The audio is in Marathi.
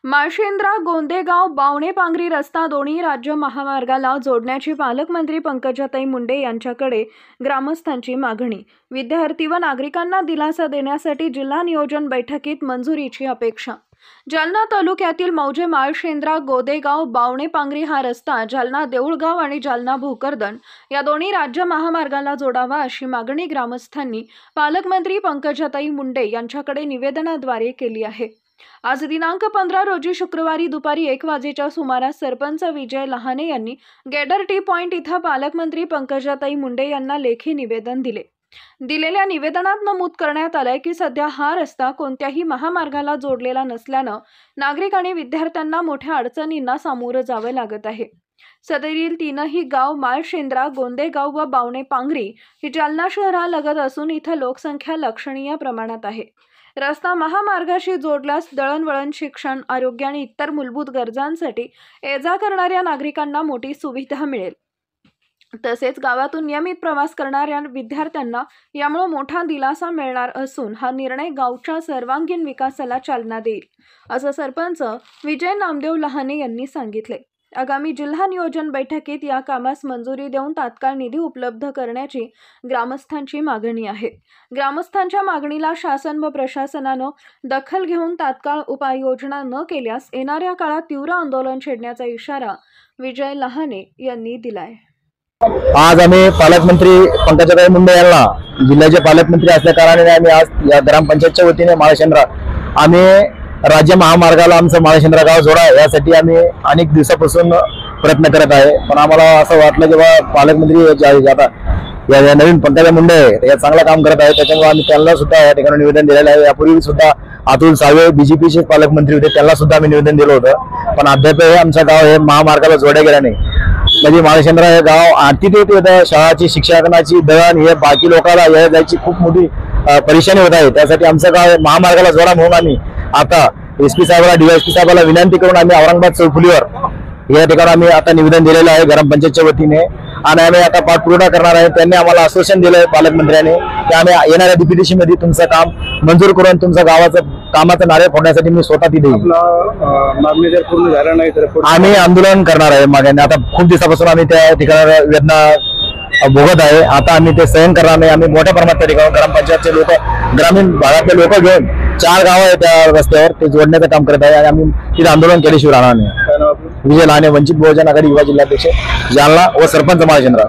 माळशेंद्रा गोंदेगाव बावणे पांगरी रस्ता दोन्ही राज्य महामार्गाला जोडण्याची पालकमंत्री पंकजाताई मुंडे यांच्याकडे ग्रामस्थांची मागणी। विद्यार्थी व नागरिकांना दिलासा देण्यासाठी जिल्हा नियोजन बैठकीत मंजुरीची अपेक्षा। जालना तालुक्यातील मौजे माळशेंद्रा गोंदेगाव बावणे पांगरी हा रस्ता जालना देऊळगाव आणि जालना भोकरदन या दोन्ही राज्य महामार्गाला जोडावा अशी मागणी ग्रामस्थांनी पालकमंत्री पंकजाताई मुंडे यांच्याकडे निवेदनाद्वारे केली आहे। आज दिनांक 15 रोजी शुक्रवारी दुपारी 1 वाजेच्या सुमारास सरपंच विजय लहाने यांनी गेडर टी पॉइंट इथं पालकमंत्री पंकजाताई मुंडे यांना लेखी निवेदन दिले। दिलेल्या निवेदनात नमूद करण्यात आले की सध्या हा रस्ता कोणत्याही महामार्गाला जोडलेला नसल्यानं नागरिक आणि विद्यार्थ्यांना मोठ्या अडचणींना सामोरं जावे लागत आहे। सदरील तीनही गाव माळशेंद्रा गोंदेगाव व बावणे पांगरी ही जालना शहरालगत असून इथं लोकसंख्या लक्षणीय प्रमाणात आहे। रस्ता महामार्गाशी जोडल्यास दळणवळण, शिक्षण, आरोग्य आणि इतर मूलभूत गरजांसाठी ये-जा करणाऱ्या नागरिकांना मोठी सुविधा मिळेल। तसेच गावातून नियमित प्रवास करणाऱ्या विद्यार्थ्यांना यामुळे मोठा दिलासा मिळणार असून हा निर्णय गावच्या सर्वांगीण विकासाला चालना देईल, असं सरपंच विजय नामदेव लहाने यांनी सांगितले। आगामी जिल्हा नियोजन बैठकीत या कामास मंजुरी देऊन तात्काळ निधी उपलब्ध करण्याची ग्रामस्थांची मागणी आहे। ग्रामस्थांच्या मागणीला शासन व प्रशासनानं दखल घेऊन तात्काळ उपाययोजना न केल्यास येणाऱ्या काळात तीव्र आंदोलन छेडण्याचा इशारा विजय लहाने यांनी दिलाय। आज आम्ही पालकमंत्री पंकजाताई मुंडे यांना जिल्ह्याचे पालकमंत्री असल्या कारणाने आम्ही आज या ग्रामपंचायतच्या वतीने माळशेंद्रा आम्ही राज्य महामार्गाला आमचं माळशेंद्रा गाव जोडा यासाठी आम्ही अनेक दिवसापासून प्रयत्न करत आहे। पण आम्हाला असं वाटलं की पालकमंत्री आता या नवीन पंकजा मुंडे हे चांगलं काम करत आहे, त्याच्यामुळे आम्ही त्यांना सुद्धा या ठिकाणी निवेदन दिलेलं आहे। यापूर्वी सुद्धा अतुल सावे बीजेपीचे पालकमंत्री होते, त्यांना सुद्धा आम्ही निवेदन दिलं होतं, पण अद्याप आमचं गाव हे महामार्गाला जोडले गेलं नाही। म्हणजे माळशेंद्रा हे गाव अतिथी शाळाची शिक्षणाची दळण हे बाकी लोकांना या जायची खूप मोठी परेशानी होत आहे। त्यासाठी आमचं गाव महामार्गाला जोडा म्हणून आम्ही आता एसपी साहेबाला डीएसपी साहेबाला विनंती करून आम्ही औरंगाबाद चौफुलीवर या ठिकाणी आम्ही आता निवेदन दिलेलं आहे ग्रामपंचायतच्या वतीने आणि आम्ही आता पाठपुरावा करणार आहे। त्यांनी आम्हाला आश्वासन दिलंय पालकमंत्र्यांनी की आम्ही येणाऱ्या DPTC मध्ये तुमचं काम मंजूर करून तुमचं गावाचं कामाचं नारळ फोडण्यासाठी मी स्वतः ती देईन। मागणी जर पूर्ण झालं नाही तर आम्ही आंदोलन करणार आहे। मागणी आता खूप दिवसापासून आम्ही त्या ठिकाणी वेदना भोगत आहे, आता आम्ही ते सहन करणार नाही। आम्ही मोठ्या प्रमाणात त्या ठिकाणी ग्रामपंचायतचे लोक ग्रामीण भागातले लोक घेऊन 4 गाव आहेत त्या रस्त्यावर ते जोडण्याचं काम करत आहे आणि आम्ही तिथे आंदोलन केल्याशिवाय राहणार नाही। विजय लहाने, वंचित बहुजन आघाडी युवा जिल्हाध्यक्ष जालना व सरपंच माळशेंद्रा।